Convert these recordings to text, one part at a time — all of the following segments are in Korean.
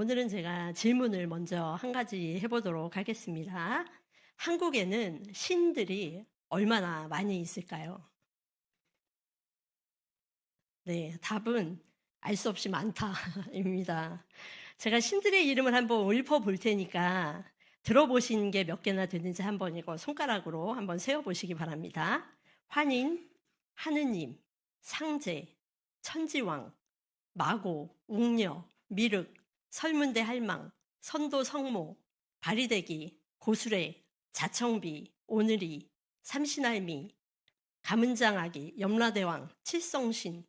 오늘은 제가 질문을 먼저 한 가지 해보도록 하겠습니다. 한국에는 신들이 얼마나 많이 있을까요? 네, 답은 알 수 없이 많다입니다. 제가 신들의 이름을 한번 읊어볼 테니까 들어보신 게 몇 개나 되는지 한번 이거 손가락으로 한번 세어보시기 바랍니다. 환인, 하느님, 상제, 천지왕, 마고, 웅녀, 미륵, 설문대 할망, 선도 성모, 바리대기, 고수레, 자청비, 오늘이, 삼신할미, 가문장아기, 염라대왕, 칠성신.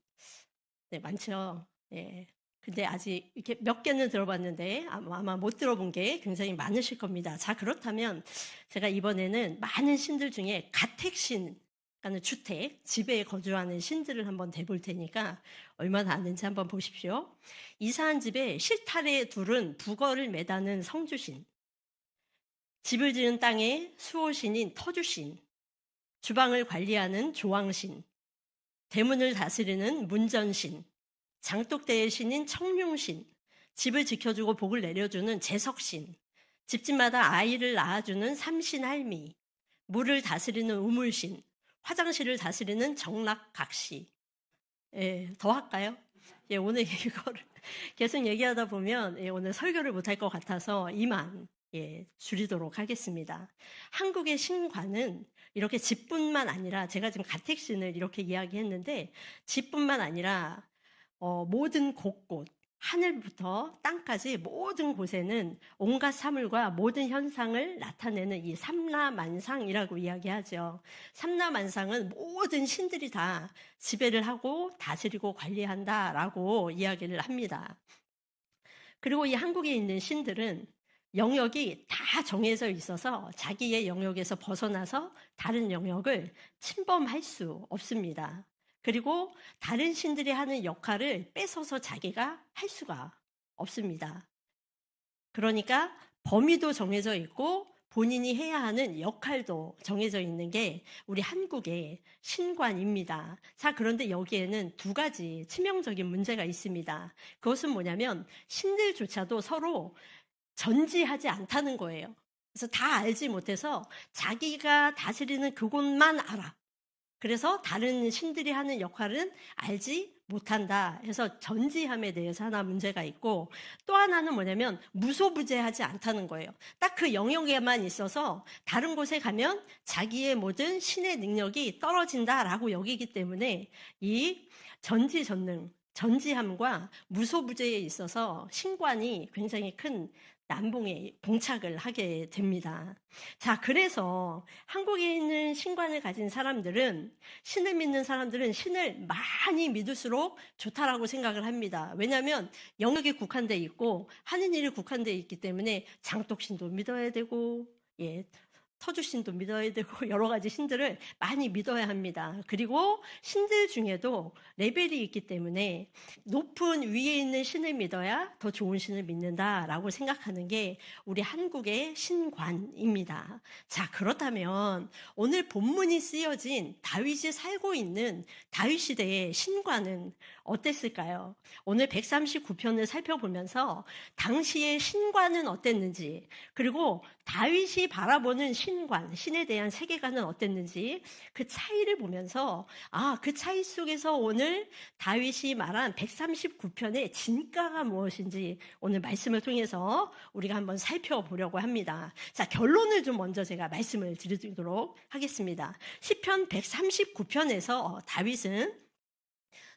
네, 많죠. 예. 근데 아직 이렇게 몇 개는 들어봤는데 아마 못 들어본 게 굉장히 많으실 겁니다. 자, 그렇다면 제가 이번에는 많은 신들 중에 가택신, 그러니까 주택, 집에 거주하는 신들을 한번 대볼 테니까 얼마나 아는지 한번 보십시오. 이사한 집에 실타래 둘은 북어를 매다는 성주신, 집을 지은 땅에 수호신인 터주신, 주방을 관리하는 조왕신, 대문을 다스리는 문전신, 장독대의 신인 청룡신, 집을 지켜주고 복을 내려주는 재석신, 집집마다 아이를 낳아주는 삼신할미, 물을 다스리는 우물신, 화장실을 다스리는 정락각시. 예, 더 할까요? 예, 오늘 이거를 계속 얘기하다 보면 오늘 설교를 못할 것 같아서 이만 줄이도록 하겠습니다. 한국의 신관은 이렇게 집뿐만 아니라 제가 지금 가택신을 이렇게 이야기했는데 집뿐만 아니라 모든 곳곳 하늘부터 땅까지 모든 곳에는 온갖 사물과 모든 현상을 나타내는 이 삼라만상이라고 이야기하죠. 삼라만상은 모든 신들이 다 지배를 하고 다스리고 관리한다라고 이야기를 합니다. 그리고 이 한국에 있는 신들은 영역이 다 정해져 있어서 자기의 영역에서 벗어나서 다른 영역을 침범할 수 없습니다. 그리고 다른 신들이 하는 역할을 뺏어서 자기가 할 수가 없습니다. 그러니까 범위도 정해져 있고 본인이 해야 하는 역할도 정해져 있는 게 우리 한국의 신관입니다. 자, 그런데 여기에는 두 가지 치명적인 문제가 있습니다. 그것은 뭐냐면 신들조차도 서로 전지하지 않다는 거예요. 그래서 다 알지 못해서 자기가 다스리는 그곳만 알아. 그래서 다른 신들이 하는 역할은 알지 못한다 해서 전지함에 대해서 하나 문제가 있고, 또 하나는 뭐냐면 무소부재하지 않다는 거예요. 딱 그 영역에만 있어서 다른 곳에 가면 자기의 모든 신의 능력이 떨어진다라고 여기기 때문에 이 전지전능, 전지함과 무소부재에 있어서 신관이 굉장히 큰 난봉에 봉착을 하게 됩니다. 자, 그래서 한국에 있는 신관을 가진 사람들은, 신을 믿는 사람들은 신을 많이 믿을수록 좋다라고 생각을 합니다. 왜냐하면 영역에 국한되어 있고 하는 일이 국한되어 있기 때문에 장독신도 믿어야 되고, 터주신도 믿어야 되고 여러 가지 신들을 많이 믿어야 합니다. 그리고 신들 중에도 레벨이 있기 때문에 높은 위에 있는 신을 믿어야 더 좋은 신을 믿는다라고 생각하는 게 우리 한국의 신관입니다. 자, 그렇다면 오늘 본문이 쓰여진 다윗이 살고 있는 다윗 시대의 신관은 어땠을까요? 오늘 139편을 살펴보면서 당시의 신관은 어땠는지, 그리고 다윗이 바라보는 신관, 신에 대한 세계관은 어땠는지 그 차이를 보면서 그 차이 속에서 오늘 다윗이 말한 139편의 진가가 무엇인지 오늘 말씀을 통해서 우리가 한번 살펴보려고 합니다. 자, 결론을 좀 먼저 제가 말씀을 드리도록 하겠습니다. 시편 139편에서 다윗은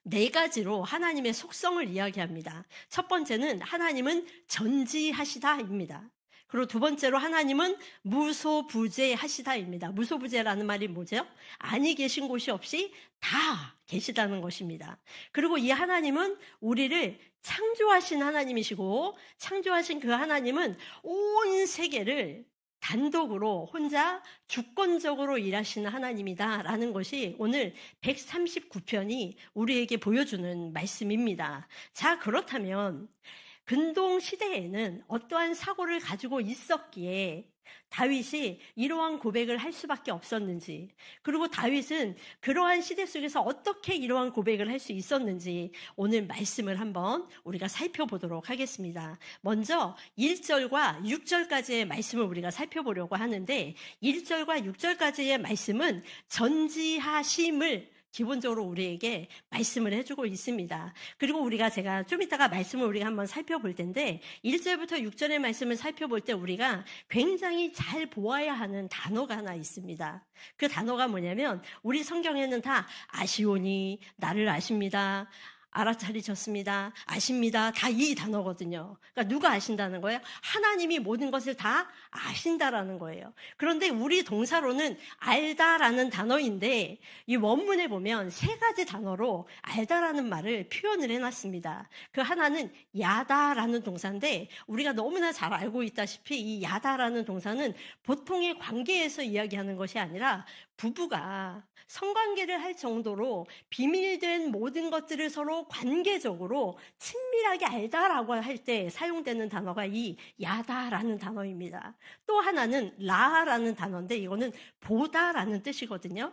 네 가지로 하나님의 속성을 이야기합니다. 첫 번째는 하나님은 전지하시다입니다. 그리고 두 번째로 하나님은 무소부재하시다입니다. 무소부재라는 말이 뭐죠? 아니 계신 곳이 없이 다 계시다는 것입니다. 그리고 이 하나님은 우리를 창조하신 하나님이시고, 창조하신 그 하나님은 온 세계를 단독으로 혼자 주권적으로 일하시는 하나님이다라는 것이 오늘 139편이 우리에게 보여주는 말씀입니다. 자, 그렇다면 근동 시대에는 어떠한 사고를 가지고 있었기에 다윗이 이러한 고백을 할 수밖에 없었는지, 그리고 다윗은 그러한 시대 속에서 어떻게 이러한 고백을 할 수 있었는지 오늘 말씀을 한번 우리가 살펴보도록 하겠습니다. 먼저 1절과 6절까지의 말씀을 우리가 살펴보려고 하는데, 1절과 6절까지의 말씀은 전지하심을 기본적으로 우리에게 말씀을 해주고 있습니다. 그리고 제가 좀 이따가 말씀을 우리가 한번 살펴볼 텐데, 1절부터 6절의 말씀을 살펴볼 때 우리가 굉장히 잘 보아야 하는 단어가 하나 있습니다. 그 단어가 뭐냐면, 우리 성경에는 다 아시오니, 나를 아십니다, 알아차리셨습니다, 아십니다, 다 이 단어거든요. 그러니까 누가 아신다는 거예요? 하나님이 모든 것을 다 아신다라는 거예요. 그런데 우리 동사로는 알다라는 단어인데, 이 원문에 보면 세 가지 단어로 알다라는 말을 표현을 해놨습니다. 그 하나는 야다라는 동사인데, 우리가 너무나 잘 알고 있다시피 이 야다라는 동사는 보통의 관계에서 이야기하는 것이 아니라 부부가 성관계를 할 정도로 비밀된 모든 것들을 서로 관계적으로 친밀하게 알다라고 할 때 사용되는 단어가 이 야다라는 단어입니다. 또 하나는 라라는 단어인데, 이거는 보다라는 뜻이거든요.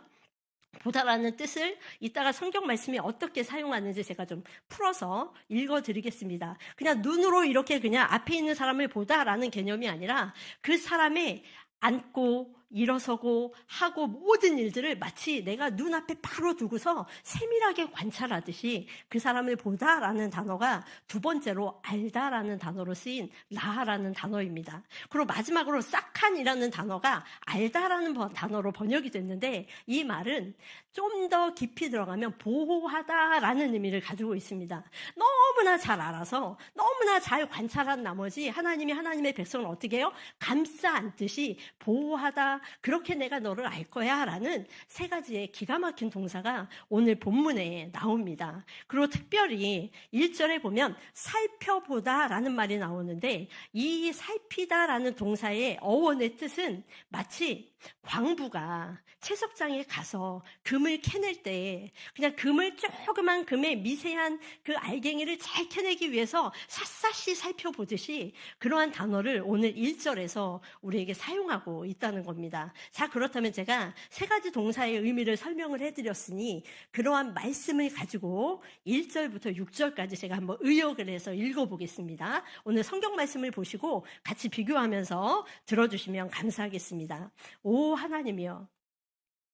보다라는 뜻을 이따가 성경 말씀이 어떻게 사용하는지 제가 좀 풀어서 읽어드리겠습니다. 그냥 눈으로 이렇게 그냥 앞에 있는 사람을 보다라는 개념이 아니라 그 사람의 앉고 일어서고 하고 모든 일들을 마치 내가 눈앞에 바로 두고서 세밀하게 관찰하듯이 그 사람을 보다라는 단어가 두 번째로 알다라는 단어로 쓰인 라라는 단어입니다. 그리고 마지막으로 싹한이라는 단어가 알다라는 단어로 번역이 됐는데, 이 말은 좀 더 깊이 들어가면 보호하다라는 의미를 가지고 있습니다. 너무나 잘 알아서 너무나 잘 관찰한 나머지 하나님이 하나님의 백성을 어떻게 해요? 감싸 안듯이 보호하다, 그렇게 내가 너를 알 거야 라는 세 가지의 기가 막힌 동사가 오늘 본문에 나옵니다. 그리고 특별히 1절에 보면 살펴보다 라는 말이 나오는데, 이 살피다라는 동사의 어원의 뜻은 마치 광부가 채석장에 가서 금을 캐낼 때 그냥 조그만 금의 미세한 그 알갱이를 잘 캐내기 위해서 샅샅이 살펴보듯이 그러한 단어를 오늘 1절에서 우리에게 사용하고 있다는 겁니다. 자, 그렇다면 제가 세 가지 동사의 의미를 설명을 해드렸으니 그러한 말씀을 가지고 1절부터 6절까지 제가 한번 의역을 해서 읽어보겠습니다. 오늘 성경 말씀을 보시고 같이 비교하면서 들어주시면 감사하겠습니다. 오 하나님이여,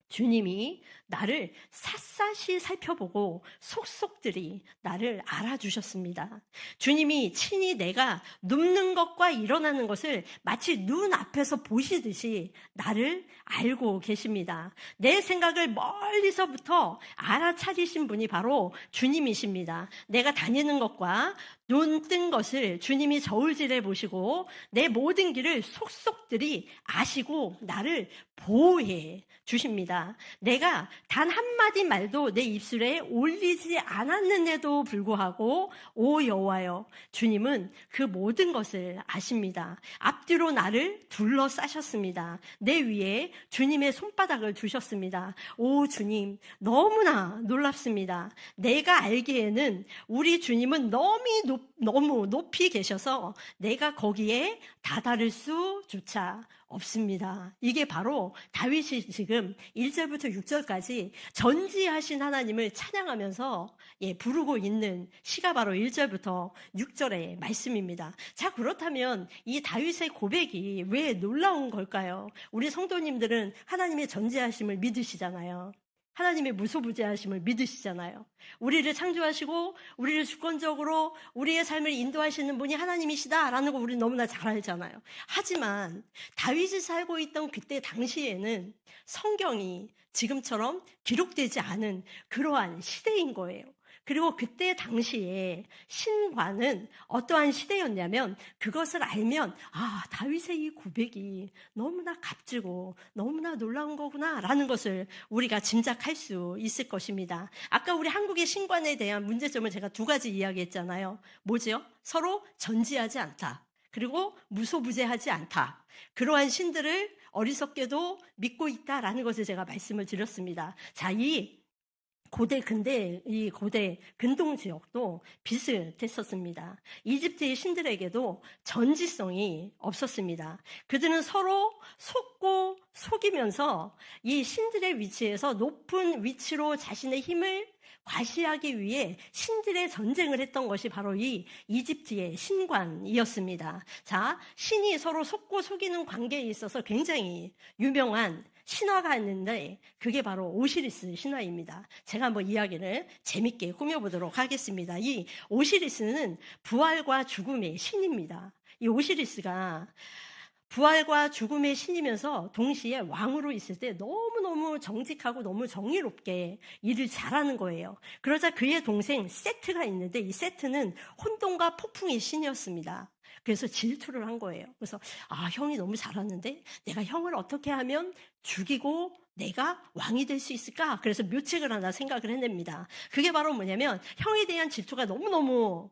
주님이 나를 샅샅이 살펴보고 속속들이 나를 알아주셨습니다. 주님이 친히 내가 눕는 것과 일어나는 것을 마치 눈앞에서 보시듯이 나를 알고 계십니다. 내 생각을 멀리서부터 알아차리신 분이 바로 주님이십니다. 내가 다니는 것과 눈 뜬 것을 주님이 저울질해 보시고 내 모든 길을 속속들이 아시고 나를 보호해 주십니다. 내가 단 한마디 말도 내 입술에 올리지 않았는데도 불구하고 오 여호와여, 주님은 그 모든 것을 아십니다. 앞뒤로 나를 둘러싸셨습니다. 내 위에 주님의 손바닥을 두셨습니다. 오 주님, 너무나 놀랍습니다. 내가 알기에는 우리 주님은 너무 높이 계셔서 내가 거기에 다다를 수조차 없습니다. 이게 바로 다윗이 지금 1절부터 6절까지 전지하신 하나님을 찬양하면서 부르고 있는 시가 바로 1절부터 6절의 말씀입니다. 자, 그렇다면 이 다윗의 고백이 왜 놀라운 걸까요? 우리 성도님들은 하나님의 전지하심을 믿으시잖아요. 하나님의 무소부재하심을 믿으시잖아요. 우리를 창조하시고 우리를 주권적으로 우리의 삶을 인도하시는 분이 하나님이시다라는 거 우리는 너무나 잘 알잖아요. 하지만 다윗이 살고 있던 그때 당시에는 성경이 지금처럼 기록되지 않은 그러한 시대인 거예요. 그리고 그때 당시에 신과는 어떠한 시대였냐면, 그것을 알면 다윗의 이 고백이 너무나 값지고 너무나 놀라운 거구나 라는 것을 우리가 짐작할 수 있을 것입니다. 아까 우리 한국의 신관에 대한 문제점을 제가 두 가지 이야기했잖아요. 뭐죠? 서로 전지하지 않다, 그리고 무소부재하지 않다. 그러한 신들을 어리석게도 믿고 있다라는 것을 제가 말씀을 드렸습니다. 자, 이 근데 이 고대 근동 지역도 비슷했었습니다. 이집트의 신들에게도 전지성이 없었습니다. 그들은 서로 속고 속이면서 이 신들의 위치에서 높은 위치로 자신의 힘을 과시하기 위해 신들의 전쟁을 했던 것이 바로 이 이집트의 신관이었습니다. 자, 신이 서로 속고 속이는 관계에 있어서 굉장히 유명한 신화가 있는데 그게 바로 오시리스 신화입니다. 제가 한번 이야기를 재밌게 꾸며보도록 하겠습니다. 이 오시리스는 부활과 죽음의 신입니다. 이 오시리스가 부활과 죽음의 신이면서 동시에 왕으로 있을 때 너무너무 정직하고 너무 정의롭게 일을 잘하는 거예요. 그러자 그의 동생 세트가 있는데 이 세트는 혼돈과 폭풍의 신이었습니다. 그래서 질투를 한 거예요. 그래서 형이 너무 잘하는데 내가 형을 어떻게 하면 죽이고 내가 왕이 될 수 있을까? 그래서 묘책을 하나 생각을 해냅니다. 그게 바로 뭐냐면 형에 대한 질투가 너무너무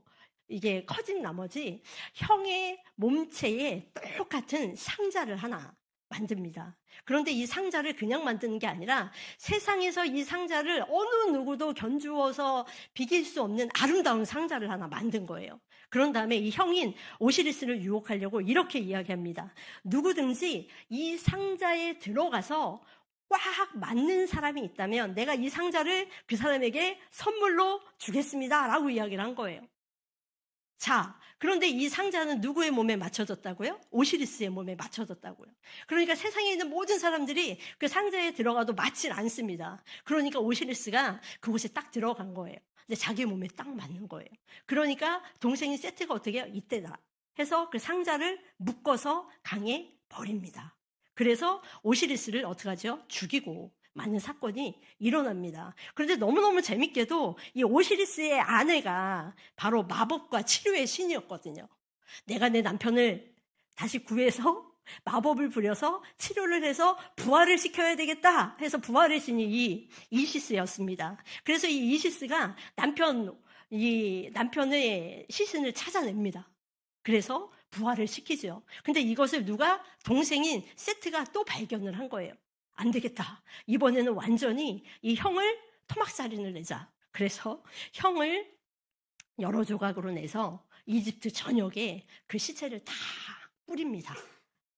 이게 커진 나머지 형의 몸체에 똑같은 상자를 하나 만듭니다. 그런데 이 상자를 그냥 만드는 게 아니라 세상에서 이 상자를 어느 누구도 견주어서 비길 수 없는 아름다운 상자를 하나 만든 거예요. 그런 다음에 이 형인 오시리스를 유혹하려고 이렇게 이야기합니다. 누구든지 이 상자에 들어가서 꽉 맞는 사람이 있다면 내가 이 상자를 그 사람에게 선물로 주겠습니다 라고 이야기를 한 거예요. 자, 그런데 이 상자는 누구의 몸에 맞춰졌다고요? 오시리스의 몸에 맞춰졌다고요. 그러니까 세상에 있는 모든 사람들이 그 상자에 들어가도 맞질 않습니다. 그러니까 오시리스가 그곳에 딱 들어간 거예요. 근데 자기 몸에 딱 맞는 거예요. 그러니까 동생인 세트가 어떻게 해요? 이때다 해서 그 상자를 묶어서 강에 버립니다. 그래서 오시리스를 어떻게 하죠? 죽이고 많은 사건이 일어납니다. 그런데 너무너무 재밌게도 이 오시리스의 아내가 바로 마법과 치료의 신이었거든요. 내가 내 남편을 다시 구해서 마법을 부려서 치료를 해서 부활을 시켜야 되겠다 해서 부활의 신이 이 이시스였습니다. 그래서 이 이시스가 남편의 시신을 찾아냅니다. 그래서 부활을 시키죠. 근데 이것을 동생인 세트가 또 발견을 한 거예요. 안 되겠다. 이번에는 완전히 이 형을 토막살인을 내자. 그래서 형을 여러 조각으로 내서 이집트 전역에 그 시체를 다 뿌립니다.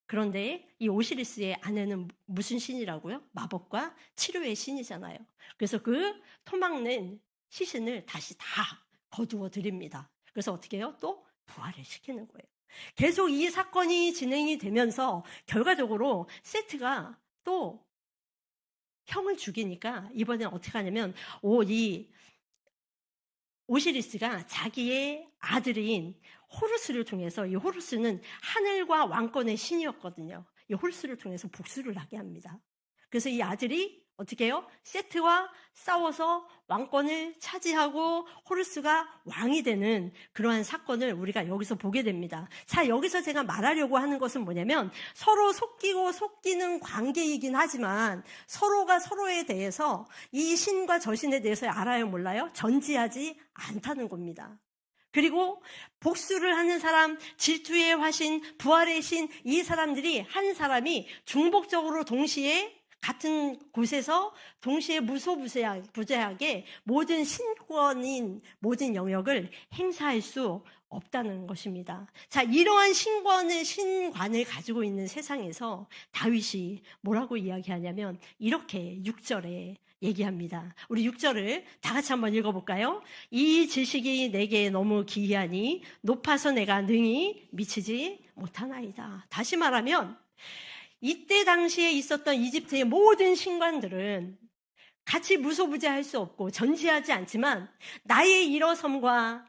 그런데 이 오시리스의 아내는 무슨 신이라고요? 마법과 치료의 신이잖아요. 그래서 그 토막낸 시신을 다시 다 거두어 드립니다. 그래서 어떻게 해요? 또 부활을 시키는 거예요. 계속 이 사건이 진행이 되면서 결과적으로 세트가 또 형을 죽이니까 이번엔 어떻게 하냐면 이 오시리스가 자기의 아들인 호루스를 통해서, 이 호루스는 하늘과 왕권의 신이었거든요. 이 호루스를 통해서 복수를 하게 합니다. 그래서 이 아들이 어떻게 해요? 세트와 싸워서 왕권을 차지하고 호루스가 왕이 되는 그러한 사건을 우리가 여기서 보게 됩니다. 자, 여기서 제가 말하려고 하는 것은 뭐냐면 서로 속이고 속이는 관계이긴 하지만 서로가 서로에 대해서 이 신과 저 신에 대해서 알아요, 몰라요? 전지하지 않다는 겁니다. 그리고 복수를 하는 사람, 질투의 화신, 부활의 신, 이 사람들이 한 사람이 중복적으로 동시에 같은 곳에서 동시에 무소부재하게 모든 신권인 모든 영역을 행사할 수 없다는 것입니다. 자, 이러한 신관을 가지고 있는 세상에서 다윗이 뭐라고 이야기하냐면 이렇게 6절에 얘기합니다. 우리 6절을 다 같이 한번 읽어볼까요? 이 지식이 내게 너무 기이하니 높아서 내가 능히 미치지 못하나이다. 다시 말하면 이때 당시에 있었던 이집트의 모든 신관들은 같이 무소부재할 수 없고 전지하지 않지만 나의 일어섬과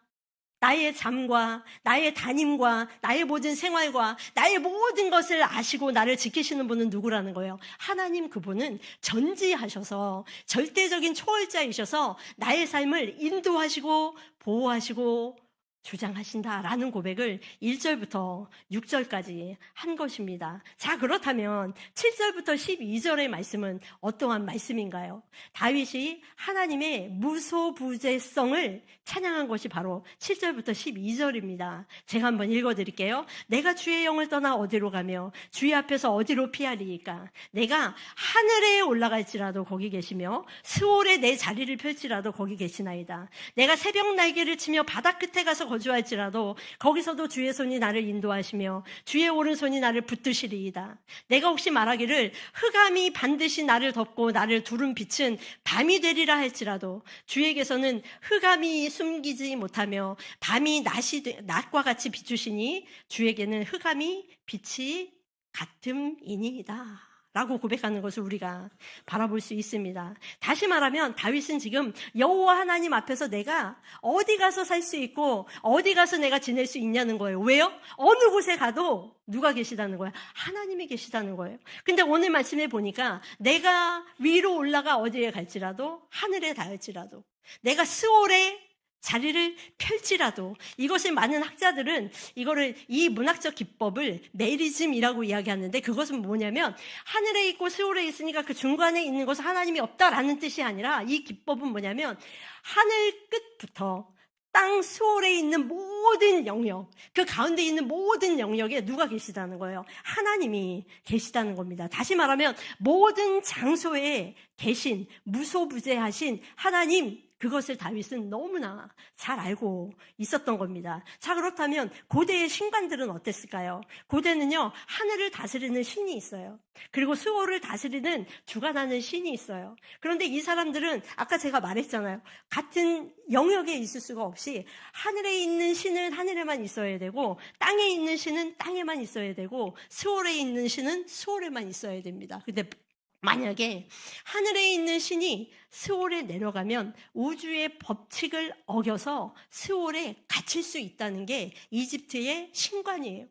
나의 잠과 나의 다님과 나의 모든 생활과 나의 모든 것을 아시고 나를 지키시는 분은 누구라는 거예요? 하나님, 그분은 전지하셔서 절대적인 초월자이셔서 나의 삶을 인도하시고 보호하시고 주장하신다라는 고백을 1절부터 6절까지 한 것입니다. 자, 그렇다면 7절부터 12절의 말씀은 어떠한 말씀인가요? 다윗이 하나님의 무소부재성을 찬양한 것이 바로 7절부터 12절입니다. 제가 한번 읽어드릴게요. 내가 주의 영을 떠나 어디로 가며 주의 앞에서 어디로 피하리이까? 내가 하늘에 올라갈지라도 거기 계시며 스올에 내 자리를 펼지라도 거기 계시나이다. 내가 새벽 날개를 치며 바다 끝에 가서 거주할지라도 거기서도 주의 손이 나를 인도하시며 주의 오른손이 나를 붙드시리이다. 내가 혹시 말하기를 흑암이 반드시 나를 덮고 나를 두른 빛은 밤이 되리라 할지라도 주에게서는 흑암이 숨기지 못하며 밤이 낮과 같이 비추시니 주에게는 흑암이 빛이 같음이니이다. 라고 고백하는 것을 우리가 바라볼 수 있습니다. 다시 말하면 다윗은 지금 여호와 하나님 앞에서 내가 어디 가서 살 수 있고 어디 가서 내가 지낼 수 있냐는 거예요. 왜요? 어느 곳에 가도 누가 계시다는 거예요? 하나님이 계시다는 거예요. 근데 오늘 말씀에 보니까 내가 위로 올라가 어디에 갈지라도 하늘에 닿을지라도 내가 스올에 자리를 펼지라도 이것을 많은 학자들은 이 문학적 기법을 메리즘이라고 이야기하는데 그것은 뭐냐면 하늘에 있고 스올에 있으니까 그 중간에 있는 것은 하나님이 없다라는 뜻이 아니라 이 기법은 뭐냐면 하늘 끝부터 땅 스올에 있는 모든 영역, 그 가운데 있는 모든 영역에 누가 계시다는 거예요? 하나님이 계시다는 겁니다. 다시 말하면 모든 장소에 계신 무소부재하신 하나님, 그것을 다윗은 너무나 잘 알고 있었던 겁니다. 자, 그렇다면 고대의 신관들은 어땠을까요? 고대는요, 하늘을 다스리는 신이 있어요. 그리고 스올을 다스리는 주관하는 신이 있어요. 그런데 이 사람들은 아까 제가 말했잖아요. 같은 영역에 있을 수가 없이 하늘에 있는 신은 하늘에만 있어야 되고 땅에 있는 신은 땅에만 있어야 되고 스올에 있는 신은 스올에만 있어야 됩니다. 근데 만약에 하늘에 있는 신이 스올에 내려가면 우주의 법칙을 어겨서 스올에 갇힐 수 있다는 게 이집트의 신관이에요.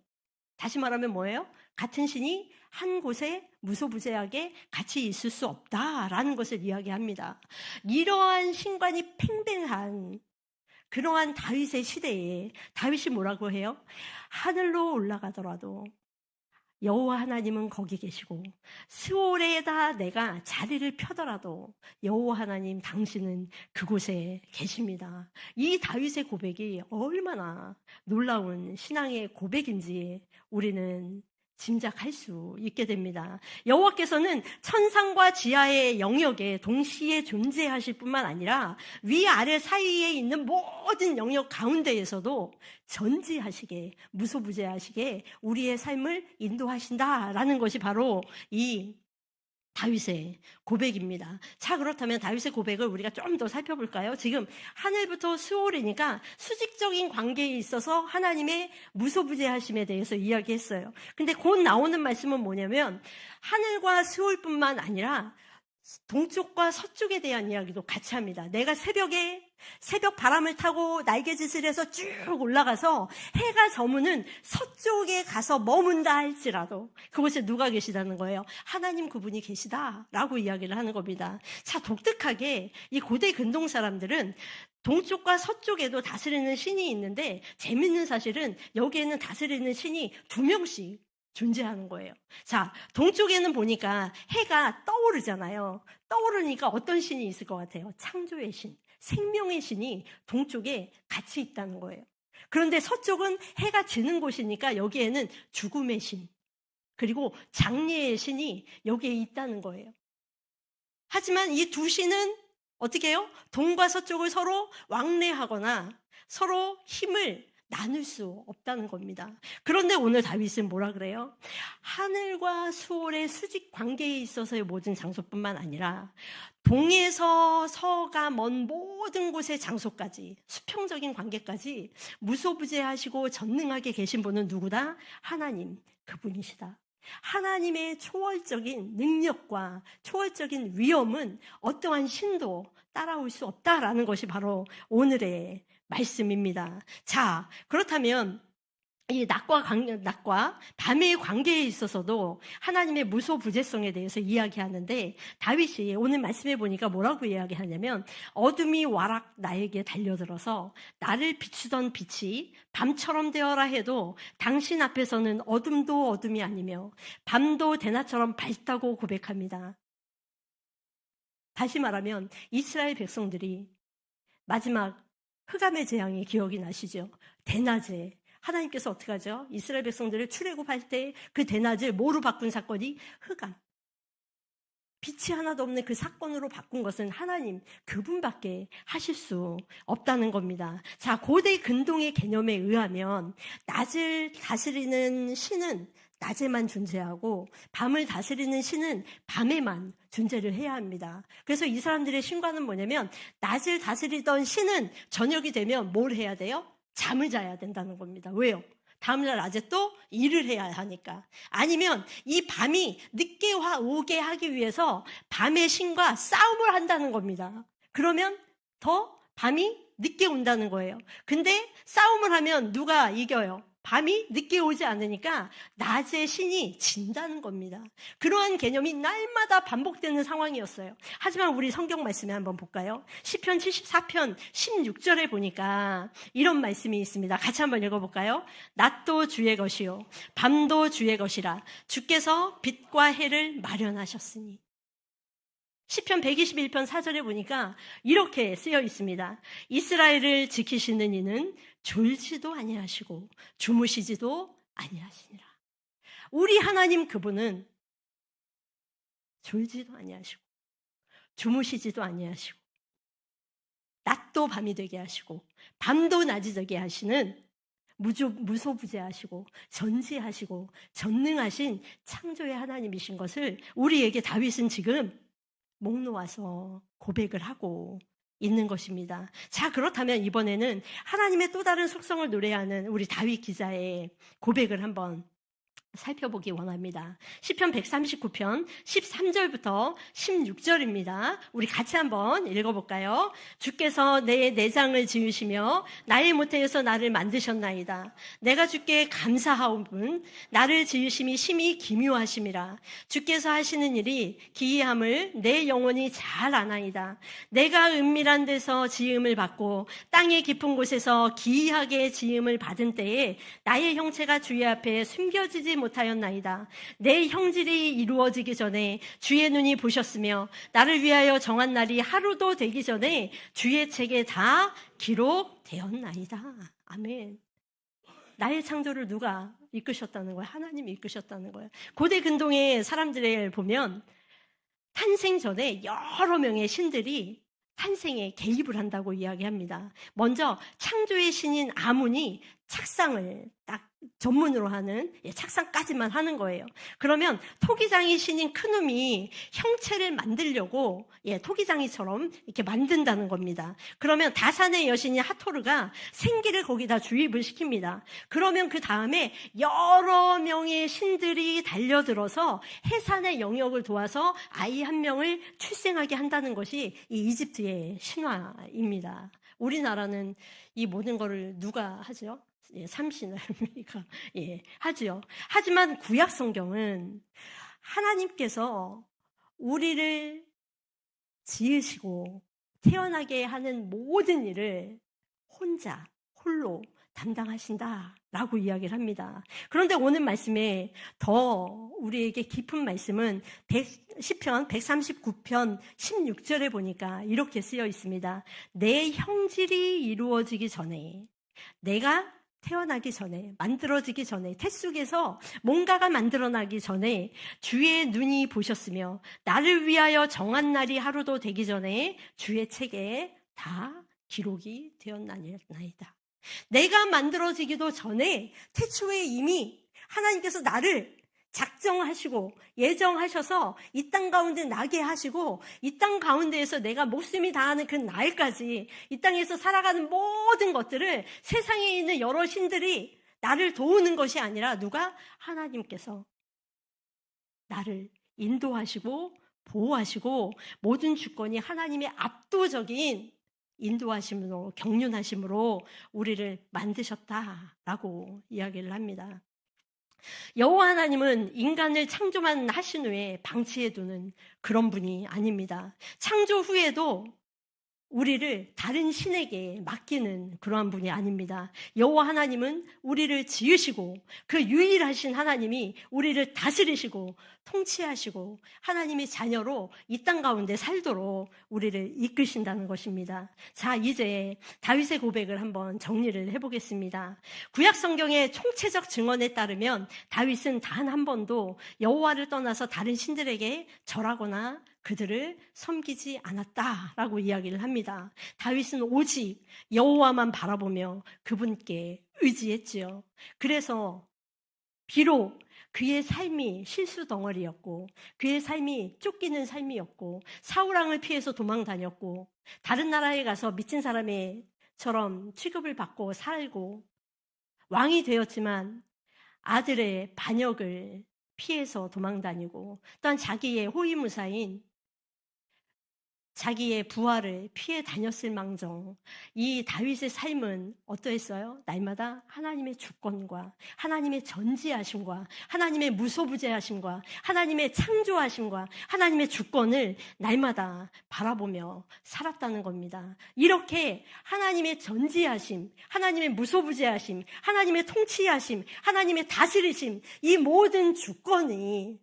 다시 말하면 뭐예요? 같은 신이 한 곳에 무소부재하게 같이 있을 수 없다라는 것을 이야기합니다. 이러한 신관이 팽팽한 그러한 다윗의 시대에 다윗이 뭐라고 해요? 하늘로 올라가더라도 여호와 하나님은 거기 계시고 스올에다 내가 자리를 펴더라도 여호와 하나님 당신은 그곳에 계십니다. 이 다윗의 고백이 얼마나 놀라운 신앙의 고백인지 우리는 짐작할 수 있게 됩니다. 여호와께서는 천상과 지하의 영역에 동시에 존재하실 뿐만 아니라 위아래 사이에 있는 모든 영역 가운데에서도 전지하시게 무소부재하시게 우리의 삶을 인도하신다라는 것이 바로 이 다윗의 고백입니다. 자, 그렇다면 다윗의 고백을 우리가 좀 더 살펴볼까요? 지금 하늘부터 스올이니까 수직적인 관계에 있어서 하나님의 무소부재하심에 대해서 이야기했어요. 근데 곧 나오는 말씀은 뭐냐면 하늘과 스올뿐만 아니라 동쪽과 서쪽에 대한 이야기도 같이 합니다. 내가 새벽 바람을 타고 날개짓을 해서 쭉 올라가서 해가 저무는 서쪽에 가서 머문다 할지라도 그곳에 누가 계시다는 거예요? 하나님 그분이 계시다라고 이야기를 하는 겁니다. 자, 독특하게 이 고대 근동 사람들은 동쪽과 서쪽에도 다스리는 신이 있는데 재밌는 사실은 여기에는 다스리는 신이 2명씩 존재하는 거예요. 자, 동쪽에는 보니까 해가 떠오르잖아요. 떠오르니까 어떤 신이 있을 것 같아요? 창조의 신, 생명의 신이 동쪽에 같이 있다는 거예요. 그런데 서쪽은 해가 지는 곳이니까 여기에는 죽음의 신, 그리고 장래의 신이 여기에 있다는 거예요. 하지만 이 두 신은 어떻게 해요? 동과 서쪽을 서로 왕래하거나 서로 힘을 나눌 수 없다는 겁니다. 그런데 오늘 다윗은 뭐라 그래요? 하늘과 수올의 수직 관계에 있어서의 모든 장소뿐만 아니라 동에서 서가 먼 모든 곳의 장소까지 수평적인 관계까지 무소부재하시고 전능하게 계신 분은 누구다? 하나님, 그분이시다. 하나님의 초월적인 능력과 초월적인 위엄은 어떠한 신도 따라올 수 없다라는 것이 바로 오늘의 말씀입니다. 자, 그렇다면 이 낮과 밤의 관계에 있어서도 하나님의 무소부재성에 대해서 이야기하는데, 다윗이 오늘 말씀해 보니까 뭐라고 이야기하냐면, 어둠이 와락 나에게 달려들어서 나를 비추던 빛이 밤처럼 되어라 해도 당신 앞에서는 어둠도 어둠이 아니며 밤도 대낮처럼 밝다고 고백합니다. 다시 말하면 이스라엘 백성들이 마지막 흑암의 재앙이 기억이 나시죠? 대낮에 하나님께서 어떻게 하죠? 이스라엘 백성들을 출애굽할 때 그 대낮을 뭐로 바꾼 사건이 흑암. 빛이 하나도 없는 그 사건으로 바꾼 것은 하나님 그분밖에 하실 수 없다는 겁니다. 자, 고대 근동의 개념에 의하면 낮을 다스리는 신은 낮에만 존재하고 밤을 다스리는 신은 밤에만 존재를 해야 합니다. 그래서 이 사람들의 신과는 뭐냐면, 낮을 다스리던 신은 저녁이 되면 뭘 해야 돼요? 잠을 자야 된다는 겁니다. 왜요? 다음날 낮에 또 일을 해야 하니까. 아니면 이 밤이 늦게 오게 하기 위해서 밤의 신과 싸움을 한다는 겁니다. 그러면 더 밤이 늦게 온다는 거예요. 근데 싸움을 하면 누가 이겨요? 밤이 늦게 오지 않으니까 낮의 신이 진다는 겁니다. 그러한 개념이 날마다 반복되는 상황이었어요. 하지만 우리 성경 말씀에 한번 볼까요? 시편 74편 16절에 보니까 이런 말씀이 있습니다. 같이 한번 읽어볼까요? 낮도 주의 것이요 밤도 주의 것이라 주께서 빛과 해를 마련하셨으니. 시편 121편 4절에 보니까 이렇게 쓰여 있습니다. 이스라엘을 지키시는 이는 졸지도 아니하시고 주무시지도 아니하시니라. 우리 하나님 그분은 졸지도 아니하시고 주무시지도 아니하시고 낮도 밤이 되게 하시고 밤도 낮이 되게 하시는 무소부재하시고 전지하시고 전능하신 창조의 하나님이신 것을 우리에게 다윗은 지금 목 놓아서 고백을 하고 있는 것입니다. 자, 그렇다면 이번에는 하나님의 또 다른 속성을 노래하는 우리 다윗 기자의 고백을 한번 살펴보기 원합니다. 시편 139편 13절부터 16절입니다. 우리 같이 한번 읽어볼까요? 주께서 내 내장을 지으시며 나의 모태에서 나를 만드셨나이다. 내가 주께 감사하오분 나를 지으심이 심히 기묘하심이라. 주께서 하시는 일이 기이함을 내 영혼이 잘 아나이다. 내가 은밀한 데서 지음을 받고 땅의 깊은 곳에서 기이하게 지음을 받은 때에 나의 형체가 주의 앞에 숨겨지지 못하였나이다. 내 형질이 이루어지기 전에 주의 눈이 보셨으며 나를 위하여 정한 날이 하루도 되기 전에 주의 책에 다 기록되었나이다. 아멘. 나의 창조를 누가 이끄셨다는 거예요? 하나님이 이끄셨다는 거예요. 고대 근동의 사람들을 보면 탄생 전에 여러 명의 신들이 탄생에 개입을 한다고 이야기합니다. 먼저 창조의 신인 아문이 착상을 딱 전문으로 하는 착상까지만 하는 거예요. 그러면 토기장이 신인 크눔이 형체를 만들려고 토기장이처럼 이렇게 만든다는 겁니다. 그러면 다산의 여신인 하토르가 생기를 거기다 주입을 시킵니다. 그러면 그 다음에 여러 명의 신들이 달려들어서 해산의 영역을 도와서 아이 한 명을 출생하게 한다는 것이 이 이집트의 신화입니다. 우리나라는 이 모든 거를 누가 하죠? 삼신할미가 하죠. 하지만 구약 성경은 하나님께서 우리를 지으시고 태어나게 하는 모든 일을 홀로 담당하신다라고 이야기를 합니다. 그런데 오늘 말씀에 더 우리에게 깊은 말씀은 시편 139편 16절에 보니까 이렇게 쓰여 있습니다. 내 형질이 이루어지기 전에, 내가 태어나기 전에, 만들어지기 전에, 태 속에서 뭔가가 만들어나기 전에 주의 눈이 보셨으며 나를 위하여 정한 날이 하루도 되기 전에 주의 책에 다 기록이 되었나이다. 내가 만들어지기도 전에 태초에 이미 하나님께서 나를 작정하시고 예정하셔서 이 땅 가운데 나게 하시고 이 땅 가운데에서 내가 목숨이 다하는 그 날까지 이 땅에서 살아가는 모든 것들을 세상에 있는 여러 신들이 나를 도우는 것이 아니라 누가? 하나님께서 나를 인도하시고 보호하시고 모든 주권이 하나님의 압도적인 인도하심으로, 경륜하심으로 우리를 만드셨다라고 이야기를 합니다. 여호와 하나님은 인간을 창조만 하신 후에 방치해두는 그런 분이 아닙니다. 창조 후에도 우리를 다른 신에게 맡기는 그러한 분이 아닙니다. 여호와 하나님은 우리를 지으시고 그 유일하신 하나님이 우리를 다스리시고 통치하시고 하나님의 자녀로 이 땅 가운데 살도록 우리를 이끄신다는 것입니다. 자, 이제 다윗의 고백을 한번 정리를 해보겠습니다. 구약 성경의 총체적 증언에 따르면 다윗은 단 한 번도 여호와를 떠나서 다른 신들에게 절하거나 그들을 섬기지 않았다라고 이야기를 합니다. 다윗은 오직 여호와만 바라보며 그분께 의지했지요. 그래서 비록 그의 삶이 실수 덩어리였고 그의 삶이 쫓기는 삶이었고 사울왕을 피해서 도망 다녔고 다른 나라에 가서 미친 사람처럼 취급을 받고 살고 왕이 되었지만 아들의 반역을 피해서 도망 다니고 또한 자기의 호위무사인 자기의 부하를 피해 다녔을 망정 이 다윗의 삶은 어떠했어요? 날마다 하나님의 주권과 하나님의 전지하심과 하나님의 무소부재하심과 하나님의 창조하심과 하나님의 주권을 날마다 바라보며 살았다는 겁니다. 이렇게 하나님의 전지하심, 하나님의 무소부재하심, 하나님의 통치하심, 하나님의 다스리심 이 모든 주권이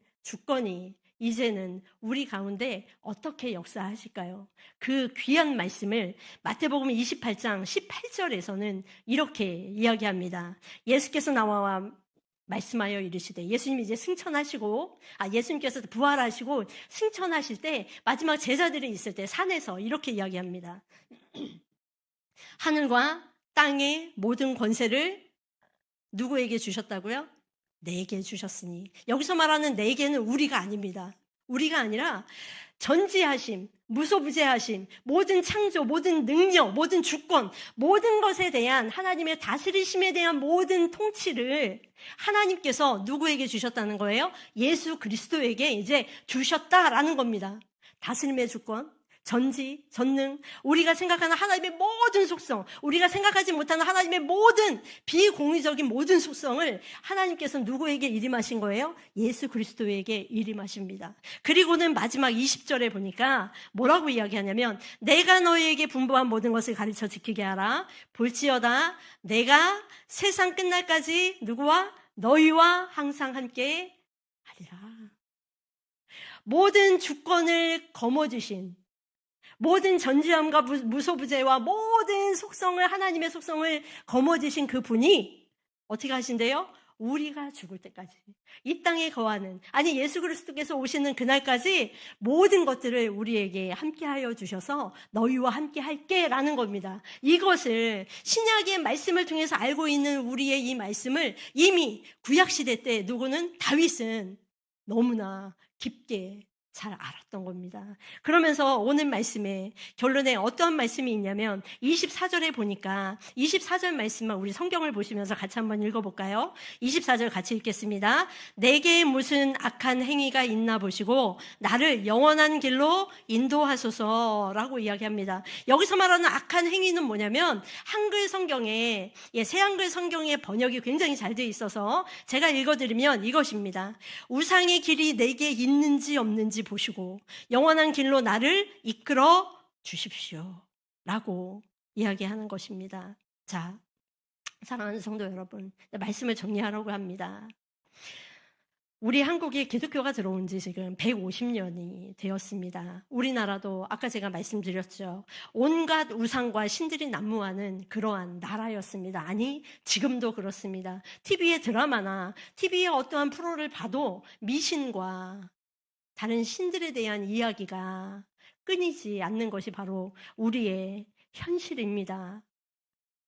이제는 우리 가운데 어떻게 역사하실까요? 그 귀한 말씀을 마태복음 28장 18절에서는 이렇게 이야기합니다. 예수께서 나와 말씀하여 이르시되 예수님이 이제 예수님께서 부활하시고 승천하실 때 마지막 제자들이 있을 때 산에서 이렇게 이야기합니다. 하늘과 땅의 모든 권세를 누구에게 주셨다고요? 내게 주셨으니. 여기서 말하는 내게는 우리가 아닙니다. 우리가 아니라 전지하심, 무소부재하심, 모든 창조, 모든 능력, 모든 주권, 모든 것에 대한 하나님의 다스리심에 대한 모든 통치를 하나님께서 누구에게 주셨다는 거예요? 예수 그리스도에게 이제 주셨다라는 겁니다. 다스림의 주권, 전지, 전능, 우리가 생각하는 하나님의 모든 속성, 우리가 생각하지 못하는 하나님의 모든 비공의적인 모든 속성을 하나님께서 누구에게 일임하신 거예요? 예수 그리스도에게 일임하십니다. 그리고는 마지막 20절에 보니까 뭐라고 이야기하냐면 내가 너희에게 분부한 모든 것을 가르쳐 지키게 하라. 볼지어다 내가 세상 끝날까지 누구와? 너희와 항상 함께 하리라. 모든 주권을 거머쥐신 모든 전지함과 무소부재와 모든 속성을 하나님의 속성을 거머쥐신 그 분이 어떻게 하신대요? 우리가 죽을 때까지 이 땅에 거하는 예수 그리스도께서 오시는 그날까지 모든 것들을 우리에게 함께하여 주셔서 너희와 함께 할게 라는 겁니다. 이것을 신약의 말씀을 통해서 알고 있는 우리의 이 말씀을 이미 구약시대 때 누구는 다윗은 너무나 깊게 잘 알았던 겁니다. 그러면서 오늘 말씀에 결론에 어떠한 말씀이 있냐면 24절에 보니까 24절 말씀만 우리 성경을 보시면서 같이 한번 읽어볼까요? 24절 같이 읽겠습니다. 내게 무슨 악한 행위가 있나 보시고 나를 영원한 길로 인도하소서라고 이야기합니다. 여기서 말하는 악한 행위는 뭐냐면 한글 성경에 새 한글 성경의 번역이 굉장히 잘 되어 있어서 제가 읽어드리면 이것입니다. 우상의 길이 내게 있는지 없는지 보시고 영원한 길로 나를 이끌어 주십시오 라고 이야기하는 것입니다. 자, 사랑하는 성도 여러분, 말씀을 정리하려고 합니다. 우리 한국에 기독교가 들어온 지 지금 150년이 되었습니다. 우리나라도 아까 제가 말씀드렸죠. 온갖 우상과 신들이 난무하는 그러한 나라였습니다. 지금도 그렇습니다. TV의 드라마나 TV의 어떠한 프로를 봐도 미신과 다른 신들에 대한 이야기가 끊이지 않는 것이 바로 우리의 현실입니다.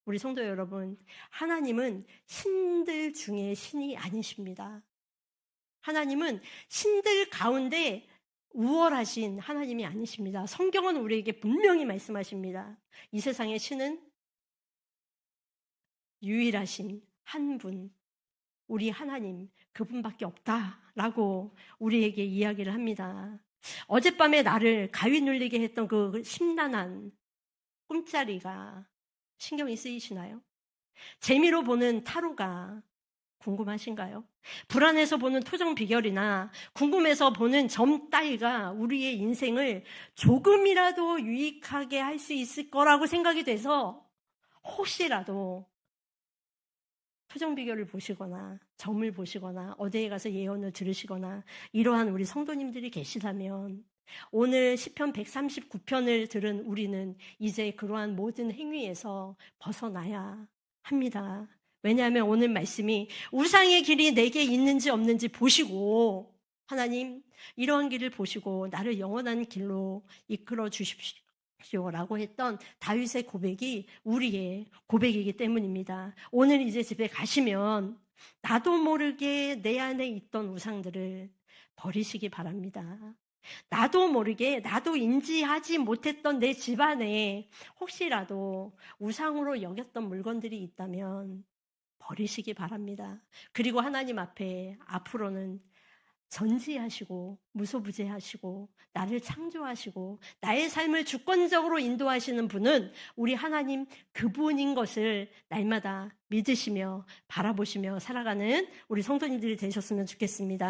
우리 성도 여러분, 하나님은 신들 중에 신이 아니십니다. 하나님은 신들 가운데 우월하신 하나님이 아니십니다. 성경은 우리에게 분명히 말씀하십니다. 이 세상의 신은 유일하신 한 분, 우리 하나님 그분밖에 없다라고 우리에게 이야기를 합니다. 어젯밤에 나를 가위 눌리게 했던 그 심란한 꿈자리가 신경이 쓰이시나요? 재미로 보는 타로가 궁금하신가요? 불안해서 보는 토정 비결이나 궁금해서 보는 점 따위가 우리의 인생을 조금이라도 유익하게 할 수 있을 거라고 생각이 돼서 혹시라도 토정 비결을 보시거나 점을 보시거나 어디에 가서 예언을 들으시거나 이러한 우리 성도님들이 계시다면 오늘 시편 139편을 들은 우리는 이제 그러한 모든 행위에서 벗어나야 합니다. 왜냐하면 오늘 말씀이 우상의 길이 내게 있는지 없는지 보시고 하나님 이러한 길을 보시고 나를 영원한 길로 이끌어 주십시오라고 했던 다윗의 고백이 우리의 고백이기 때문입니다. 오늘 이제 집에 가시면 나도 모르게 내 안에 있던 우상들을 버리시기 바랍니다. 나도 모르게 나도 인지하지 못했던 내 집안에 혹시라도 우상으로 여겼던 물건들이 있다면 버리시기 바랍니다. 그리고 하나님 앞에 앞으로는 전지하시고 무소부재하시고 나를 창조하시고 나의 삶을 주권적으로 인도하시는 분은 우리 하나님 그분인 것을 날마다 믿으시며 바라보시며 살아가는 우리 성도님들이 되셨으면 좋겠습니다.